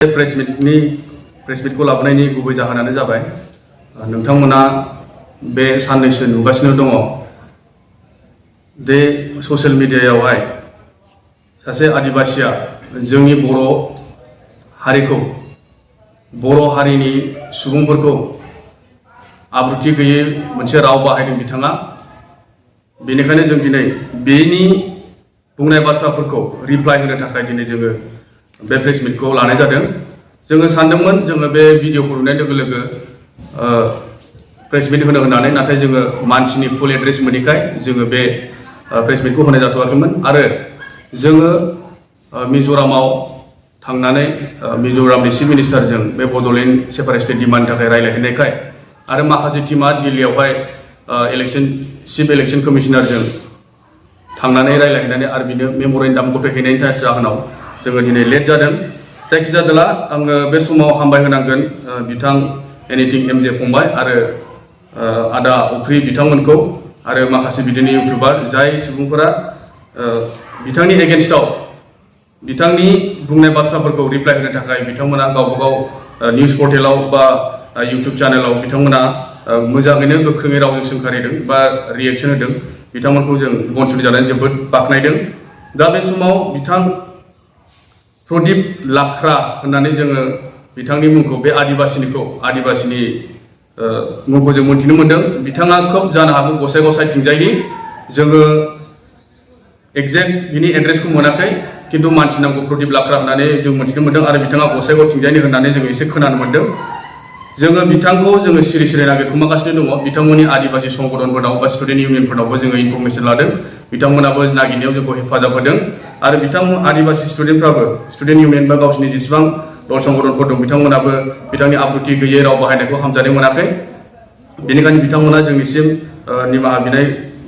Press मिटखौ लाबोनायनि गुबै जाहोनानो जाबाय नोंथांमोना बे साननैसो नुगासिनो दङ दे ससियेल मिडियायावहाय सासे आदिबासिया जोंनि बर' हारिखौ बर' हारिनि सुबुंफोरखौ आब्रुथि गैयै मोनसे राव बाहायदों बिथाङा। बेनिखायनो जों दिनै बेनि बुंनाय बाथ्राफोरखौ रिप्लाइ होनो थाखाय दिनै जोङो बे प्रेस मिटखौ लानाय जादों। जोङो सानदोंमोन जोङो बे भिडिअखौ नुनाय लोगो लोगो प्रेस मिट होनो होननानै, नाथाय जोङो मानसिनि फुल एड्रेस मोनैखाय जोङो बे प्रेस मिटखौ होनाय जाथ'वाखैमोन। आरो जोङो मिज'रामाव थांनानै मिज'रामनि चिफ मिनिस्टारजों बे बड'लेण्ड सेपारेट स्टेट डिमान्डनि थाखाय रायज्लायहैनायखाय आरो माखासे टीमा दिल्लीयावहाय चिफ इलेक्शन कमिशनारजों थांनानै रायज्लायहैनानै आरो बिनो मेम'रेन्डाम गथायहैनायनि जाहोनाव जोङो दिनै लेट जादों। जायखिजादोला आङो बे समाव हामबाय होनांगोन बिथां एनिथिं एमजे फंबाय आरो आदा अफ्रि बिथांमोनखौ आरो माखासे बिदिनो इउटुबार जाय सुबुंफोरा बिथांनि एगेन्स्टआव बिथांनि बुंनाय बाथ्राफोरखौ रिप्लाइ होनो थाखाय बिथांमोना गावबागाव निउस पर्टेलाव बा इउटुब चेनेलाव बिथांमोना मोजाङैनो गोख्रोङै रावजों सोंखारिदों बा रिएक्शन होदों। बिथांमोनखौ जों बनसुलि जानानै जोबोद बाख्नायदों। दा बे समाव बिथां प्रदीप लाख्रा होननानै जोङो बिथांनि मुंखौ बे आदिबासिनि मुंखौ जों मोनथिनो मोन्दों। बिथाङा खोब जानो हागौ गसाइगाव साइडथिंजायनि, जोङो एक्जेक्ट बिनि एड्रेसखौ मोनाखै, किन्तु मानसि नामखौ प्रदीप लाख्रा होननानै जों मोनथिनो मोन्दों आरो बिथाङा गसाइगावथिंजायनि होननानै जों एसे खोनानो मोन्दों। जोङो बिथांखौ जोङो सिरि सिरि नागिरखुमागासिनो दङ। बिथांमोननि आदिबासि संगठनफोरनाव बा स्टुडेन्ट इउनियनफोरनावबो जोङो इनफरमेसन लादों। बिथांमोनाबो नागिरनायाव जोंखौ हेफाजाब होदों आरो बिथांमोन आदिबासि स्टुडेन्टफ्राबो स्टुडेन्ट इउनियन बा गावसिनि जेसेबां दल संगठनफोर दं बिथांमोनाबो बिथांनि आब्रुथि गैयै राव बाहायनायखौ हामजानाय मोनाखै। बेनिखायनो बिथांमोना जोंनिसिम निमाहा बिनाय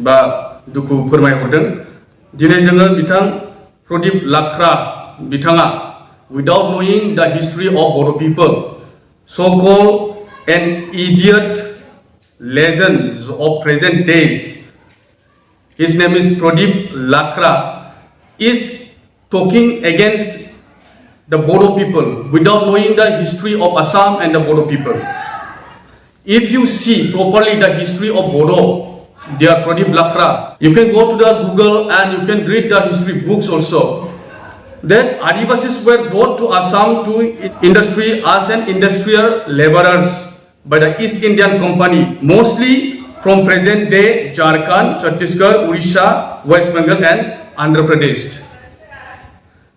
बा दुखु फोरमायहरदों। दिनै जोङो बिथां प्रदीप लाख्रा बिथाङा without knowing the history of Bodo people, so-called an idiot legends of present days, his name is Pradeep Lakhra, is talking against the Bodo people without knowing the history of Assam and the Bodo people. If you see properly the history of Bodo, dear Pradeep Lakhra, you can go to the Google and you can read the history books also. That Adivasis were brought to Assam to industry as an industrial laborers by the East Indian Company, mostly from present day Jharkhand, Chhattisgarh, Odisha, West Bengal and Andhra Pradesh.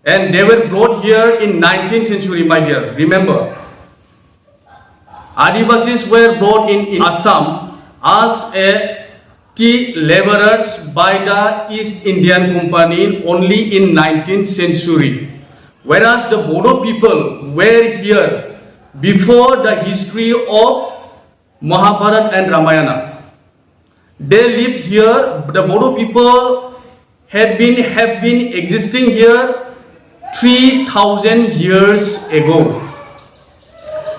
And they were brought here in 19th century, my dear. Remember, Adivasis were brought in Assam as a tea laborers by the East Indian Company only in 19th century. Whereas the Bodo people were here before the history of Mahabharata and Ramayana. They lived here. The Bodo people have been existing here 3,000 years ago.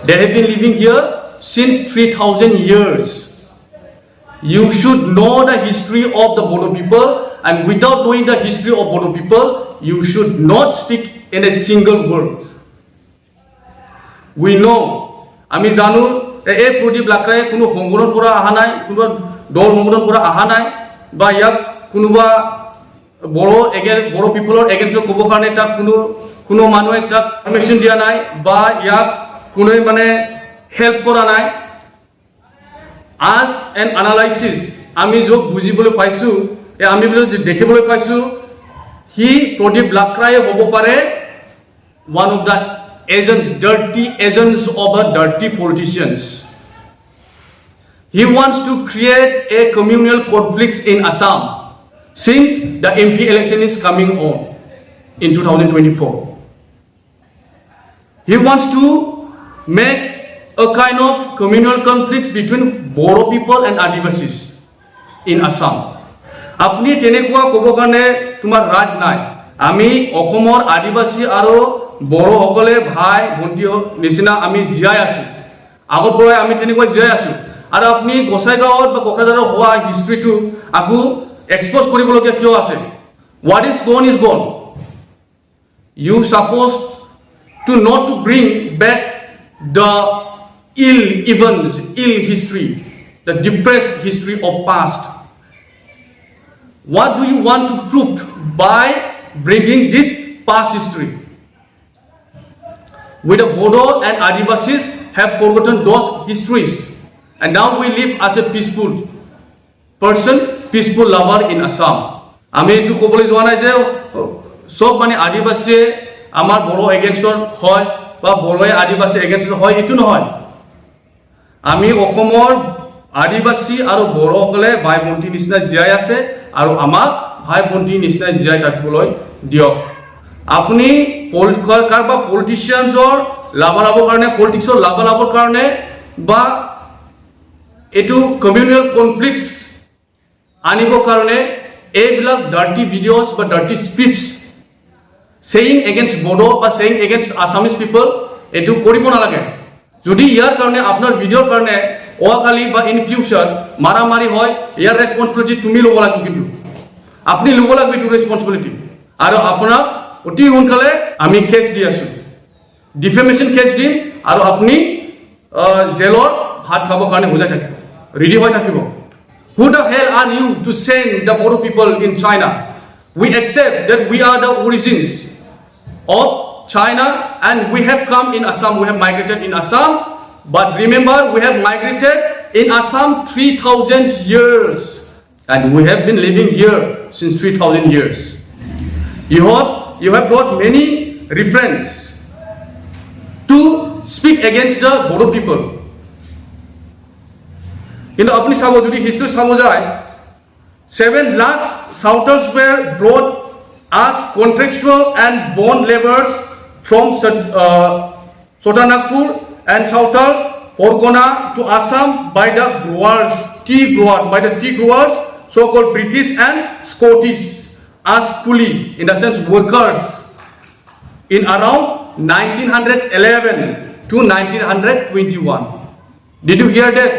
They have been living here since 3,000 years. You should know the history of the Bodo people, and without knowing the history of Bodo people, you should not speak in a single word. We know, আমি জানো এই প্রদীপ লাকৰাই কোনো সংগঠন পৰা অহা নাই, কোনো দল সংগঠন পৰা অহা নাই, বা ইয়াক কোনোবা বড়ো পিপলৰ এগেইনষ্টত ক'ব কাৰণে তাক কোনো মানুহে তাক পাৰমিশ্যন দিয়া নাই বা ইয়াক কোনোৱে মানে হেল্প কৰা নাই। As an analysis, আমি য'ত বুজিবলৈ পাইছোঁ, আমি দেখিবলৈ পাইছোঁ, প্ৰদীপ লাকৰাই হ'ব পাৰে one of the agents, dirty agents of the dirty politicians. He wants to create a communal conflict in Assam since the MP election is coming on in 2024. He wants to make a kind of communal conflict between Bodo people and Adivasis in Assam. Apni tenekua kobo karone tumar raj nai. Ami Okomor Adivasi aro Bodo hokole bhai bhonti nisina ami jiyai asu. Agot borai ami tenekua jiyai asu. Aro apni Gosaigaon ba Kokradaro hoa history to aku expose koribologia kyo ase. What is gone is gone. You supposed to not to bring back the ill events, ill history, the depressed history of past. What do you want to prove by bringing this past history? With the Bodo and Adivasis have forgotten those histories, and now we live as a peaceful person, peaceful lover in Assam. আমি এইটো ক'বলৈ যোৱা নাই যে সব মানে আদিবাসী আমাৰ বড়ো এগেইনষ্টৰ হয় বা বড়োৱে আদিবাসী এগেইনষ্টৰ হয়, এইটো নহয়। আমি অসমৰ আদিবাসী আৰু বড়োসকলে ভাই ভণ্টিৰ নিচিনা জীয়াই আছে আৰু আমাক ভাই ভণ্টিৰ নিচিনা জীয়াই থাকিবলৈ দিয়ক। আপুনি কাৰোবাৰ পলিটিচিয়ানছৰ লাভালাভৰ কাৰণে, পলিটিক্সৰ লাভালাভৰ কাৰণে বা এইটো কমিউনেল কনফ্লিক্টছ আনিবৰ কাৰণে এইবিলাক ডাৰ্টি ভিডিঅ'ছ বা ডাৰ্টি স্পিচ সেইং এগেইনষ্ট বড়ো বা সেইং এগেইনষ্ট আছামিজ পিপল এইটো কৰিব নালাগে। যদি ইয়াৰ কাৰণে আপোনাৰ ভিডিঅ'ৰ কাৰণে অহাকালি বা ইন ফিউচাৰ মাৰামাৰি হয়, ইয়াৰ ৰেছপন্সিবিলিটি তুমি ল'ব লাগিব। কিন্তু আপুনি ল'ব লাগিব এইটো ৰেছপন্সিবিলিটি। আৰু আপোনাক অতি সোনকালে আমি কেছ দি আছোঁ, ডিফেমেশ্যন কেছ দিম আৰু আপুনি জেলৰ ভাত খাবৰ কাৰণে বুজাই থাকিব, ৰেডি হৈ থাকিব। Who the hell are you to send the Bodo people in China? We accept that we are the origins of China and we have come in Assam, we have migrated in Assam. But remember, we have migrated in Assam 3,000 years and we have been living here since 3,000 years. You have brought many references to speak against the Bodo people. কিন্তু আপনি চাব, যদি history চাব যায়, 7 lakhs Sautals were brought as contractual and bond laborers from Sotanagpur and Sautal Porgona to Assam by the growers, by the tea growers, so-called British and Scottish, as coolie, in the sense workers, in around 1911 to 1921. Did you hear that?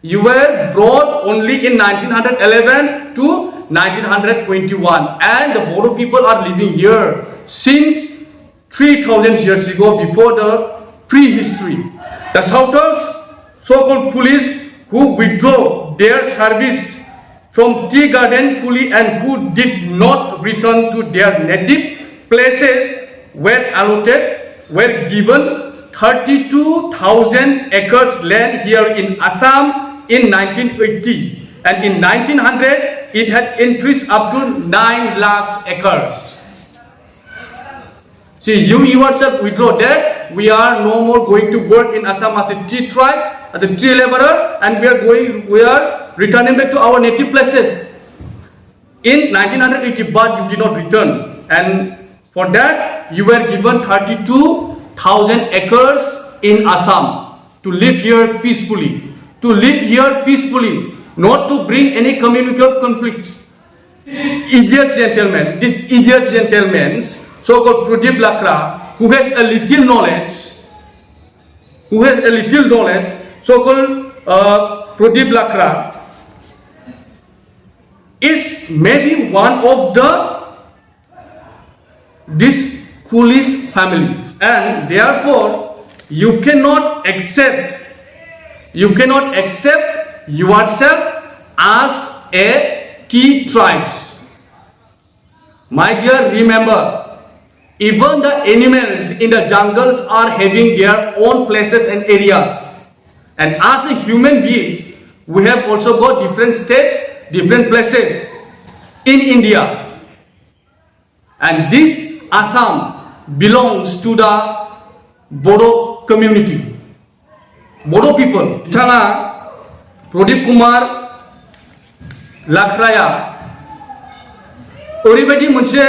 You were brought only in 1911 to 1921 and the Bodo people are living here since 3,000 years ago, before the prehistory. The Sautals, so-called coolies who withdraw their service from tea garden coolie and who did not return to their native places were given 32,000 acres land here in Assam in 1980, and in 1900 it had increased up to 9 lakhs acres. See, you yourself withdraw that we are no more going to work in Assam as a tea tribe, as a tea laborer, and we are returning back to our native places in 1980, but you did not return, and for that you were given 32,000 acres in Assam to live here peacefully. To live here peacefully, not to bring any communal conflict. This idiot gentleman, so-called Pradeep Lakra, who has a little knowledge, so-called Pradeep Lakra, is maybe one of this coolies family, and therefore you cannot accept yourself as a tea tribes. My dear, remember, even the animals in the jungles are having their own places and areas, and as a human being we have also got different states, different places in India, and this Assam belongs to the Bodo community, Bodo people. बिथाङा प्रदीप कुमार लाख्राया ओरैबायदि मोनसे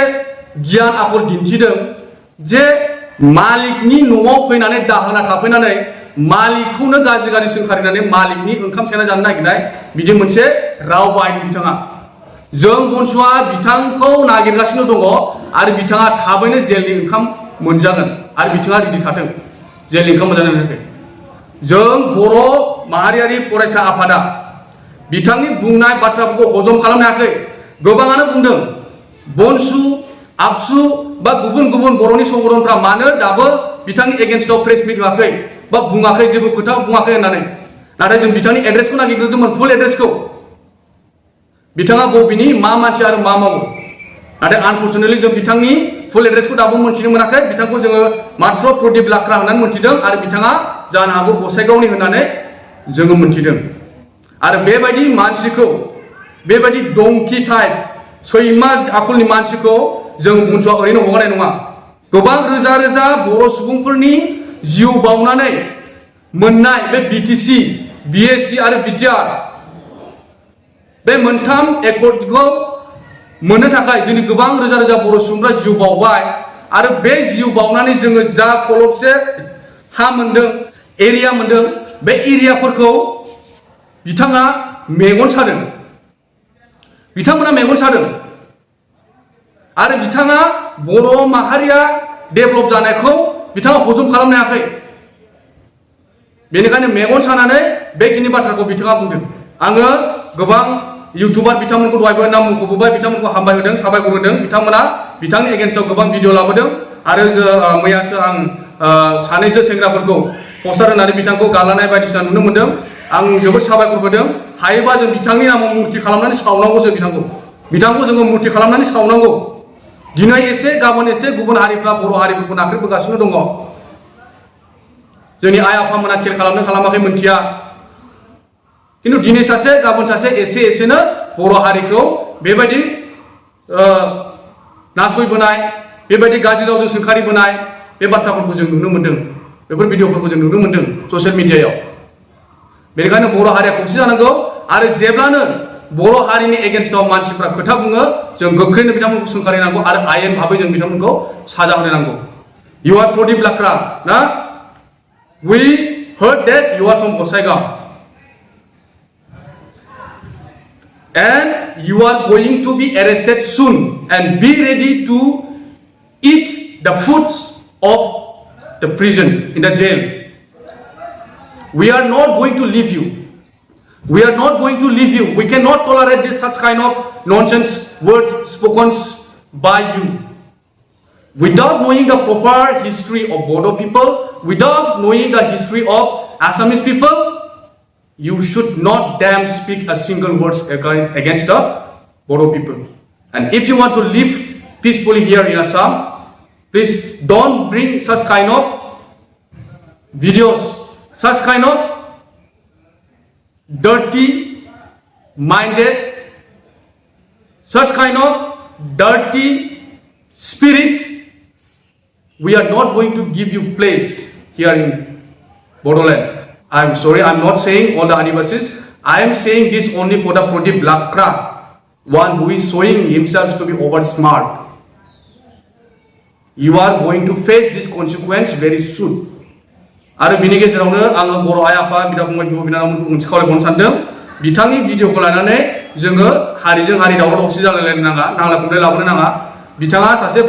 गियान आखल दिन्थिदों जे मालिकनि न'आव फैनानै दाहोना थाफैनानै मालिकखौनो गाज्रि सोंखारिनानै मालिकनि ओंखाम सेना जानो नागिरनाय बिदि मोनसे राव बाहायदों बिथाङा। जों BoNSUआ बिथांखौ नागिरगासिनो दङ आरो बिथाङा थाबैनो जेलनि ओंखाम मोनजागोन आरो बिथाङा रेडि थाथों जेलनि ओंखाम मोनजानो थाखाय। जों बर' माहारियारि फरायसा आफादा बिथांनि बुंनाय बाथ्राफोरखौ हजम खालामनो हायाखै। गोबाङानो बुंदों BoNSU आबसु बा गुबुन गुबुन बर'नि संगठनफ्रा मानो दाबो बिथांनि एगेन्स्टआव प्रेस मिट होआखै बा बुङाखै जेबो खोथा बुङाखै होननानै नाथाय जों बिथांनि एड्रेसखौ नागिरग्रोदोंमोन फुल एड्रेसखौ बिथाङा बबेनि मा मानसि आरो मा मावो नाथाय आनफरचुनेटलि जों बिथांनि फुल एड्रेसखौ दाबो मोनथिनो मोनाखै बिथांखौ जोङो मात्र प्रदीप लाक्रा होननानै मोनथिदों आरो बिथाङा जानो हागौ गसाइगावनि होननानै जोङो मोनथिदों आरो बेबायदि मानसिखौ बेबायदि डंकी टाइप सैमा आखलनि मानसिखौ जों बनसुआ ओरैनो हगारनाय नङा गोबां रोजा रोजा बर' सुबुंफोरनि जिउ बावनानै मोननाय बे बिटिसि बिएससि आरो बिटिआर बे मोनथाम एकर्डखौ मोननो थाखाय जोंनि गोबां रोजा रोजा बर' सुबुंफ्रा जिउ बावबाय आरो बे जिउ बावनानै जोङो जा खलबसे हा मोनदों एरिया मोनदों बे एरियाफोरखौ बिथाङा मेगन सादों बिथांमोना मेगन सादों आरो बिथाङा बर' माहारिया डेभेलप जानायखौ बिथाङा हजम खालामनो हायाखै बेनिखायनो मेगन सानानै बेखिनि बाथ्राखौ बिथाङा बुंदों आङो गोबां इउटुबार बिथांमोनखौ दहायबो नाम मुंख'बोबाय बिथांमोनखौ हामबाय होदों साबायखर होदों बिथांमोना बिथांनि एगेन्स्टआव गोबां भिडिअ लाबोदों आरो मैयासो आं सानैसो सेंग्राफोरखौ पस्टार होनानै बिथांखौ गालानाय बायदिसिना नुनो मोन्दों आं जोबोद साबायखर होदों हायोबा जों बिथांनि नामाव मुर्ति खालामनानै सावनांगौसो बिथांखौ जोङो मुर्ति खालामनानै सावनांगौ दिनै एसे गाबोन एसे गुबुन हारिफ्रा बर' हारिफोरखौ नाख्रेबबोगासिनो दङ जोंनि आइ आफामोना खेल खालामनो खालामाखै मोनथिया किन्तु दिनै सासे गाबोन सासे एसे एसेनो बर' हारिखौ बेबायदि नासयबोनाय बेबायदि गाज्रि रावजों सोंखारिबोनाय बे बाथ्राफोरखौ जों नुनो मोन्दों बेफोर भिडिअफोरखौ जों नुनो मोन्दों ससियेल मिडियायाव बेनिखायनो बर' हारिया खौसे जानांगौ आरो जेब्लानो बर' हारिनि एगेन्स्टआव मानसिफ्रा खोथा बुङो जों गोख्रैनो बिथांमोनखौ सोंखारिनांगौ आरो आयेन भाबै जों बिथांमोनखौ साजा होनो नांगौ इउ आर प्रदीप लाक्रा ना we heard that you are from Gossaigaon and you are going to be arrested soon and be ready to eat the foods of the prison in the jail we are not going to leave you we are not going to leave you we cannot tolerate this such kind of nonsense words spoken by you without knowing the proper history of Bodo people without knowing the history of Assamese people you should not damn speak a single word against the Bodo people. And if you want to live peacefully here in Assam, please don't bring such kind of videos, such kind of dirty-minded, such kind of dirty spirit. We are not going to give you place here in Bodoland. I am sorry, I am not saying all the Adivasis. I am saying this only for the Pradip Lakra, one who is showing himself to be over smart. You are going to face this consequence very soon. आरो बिनि गेजेरावनो आङो बर' आइ आफा बिदा फंबाय बिब' बिनानावमोनखौ मोनसे खावलायबावनो सानदों बिथांनि भिडिअखौ लानानै जोङो हारिजों हारि दावराव दावसि जालायलायनो नाङा नांलाय खमलाय लाबोनो नाङा बिथाङा सासे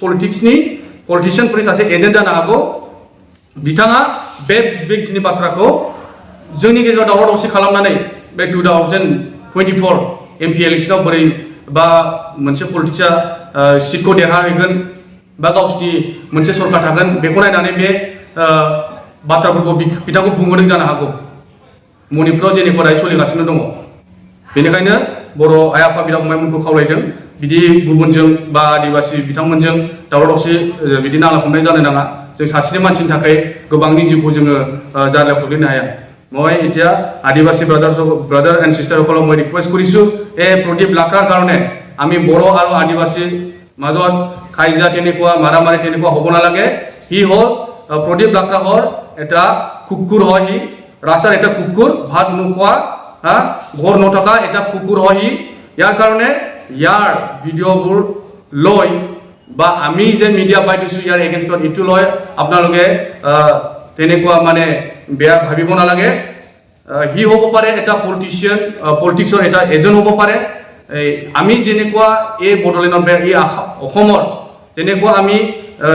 पलिटिशियानफोरनि सासे एजेन्ट जानो हागौ बिथाङा बेखिनि बाथ्राखौ जोंनि गेजेराव दावराव दावसि खालामनानै बे 2024 एमपि इलेक्सनाव बोरै बा मोनसे पलिटिक्सआ सिटखौ देरहाहैगोन बा गावसिनि मोनसे सरकार थागोन बेखौ नायनानै बे बाथ्राफोरखौ बिथांखौ बुंहोदों जानो हागौ मणिपुराव जेनिफोरा सोलिगासिनो दङ बेनिखायनो बर' आइ आफा बिदा फंबायमोनखौ खावलायदों बिदि गुबुनजों बा आदिबासि बिथांमोनजों दावराव दावसि बिदि नांलाय खमलाय जानो नाङा जों सासेनि मानसिनि थाखाय गोबांनि जिउखौ जोङो जारलायाव खोख्लैनो हाया মই এতিয়া আদিবাসী ব্রাদার এন্ড সিস্টারসকলক মই ৰিকুৱেষ্ট কৰিছোঁ প্ৰদীপ লাক্ৰাৰ কাৰণে আমি বড়ো আৰু আদিবাসী মাজত কাইজা তেনেকুৱা মাৰামাৰি তেনেকুৱা হ'ব নালাগে হি হ'ল প্ৰদীপ লাক্ৰা হ'ল এটা কুকুৰ হয় সি ৰাস্তাৰ এটা কুকুৰ ভাত নোখোৱা ঘৰ নথকা এটা কুকুৰ হয় সি ইয়াৰ কাৰণে ইয়াৰ ভিডিঅ'বোৰ লৈ বা আমি যে মিডিয়া পাইছোঁ ইয়াৰ এগেইনষ্টত ইটো লৈ আপোনালোকে তেনেকুৱা মানে বেয়া ভাবিব নালাগে হি হ'ব পাৰে এটা পলিটিক্সৰ এটা এজেণ্ট হ'ব পাৰে আমি যেনেকুৱা এই বড়োলেণ্ডৰ এই অসমৰ তেনেকুৱা আমি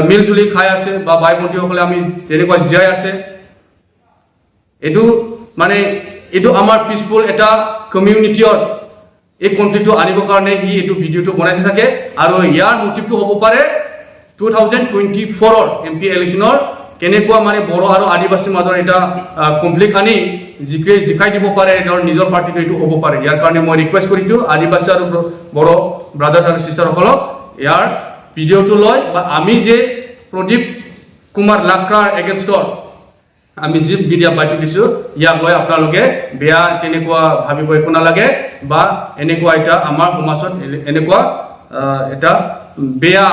মিলজুলি খাই আছে বা বাই ভণ্টিসকলে আমি তেনেকুৱা জীয়াই আছে এইটো মানে এইটো আমাৰ পিচফুল এটা কমিউনিটিৰ এই কনফ্লিক্টটো আনিবৰ কাৰণে হি এইটো ভিডিঅ'টো বনাইছে থাকে আৰু ইয়াৰ মোটিভটো হ'ব পাৰে 2024 এমপি ইলেকশ্যনৰ কেনেকুৱা মানে বড়ো আৰু আদিবাসী মাজৰ এটা কনফ্লিক্ট আনি জিকাই দিব পাৰে নিজৰ পাৰ্টিটো এইটো হ'ব পাৰে ইয়াৰ কাৰণে মই ৰিকুৱেষ্ট কৰিছোঁ আদিবাসী আৰু বড়ো ব্ৰাদাৰ্ছ আৰু চিষ্টাৰসকলক ইয়াৰ ভিডিঅ'টো লৈ বা আমি যে প্ৰদীপ কুমাৰ লাক্ৰাৰ এগেইনষ্টৰ আমি যি মিডিয়া বাইটো দিছোঁ ইয়াক লৈ আপোনালোকে বেয়া তেনেকুৱা ভাবিব একো নালাগে বা এনেকুৱা এটা আমাৰ সমাজত এনেকুৱা এটা বেয়া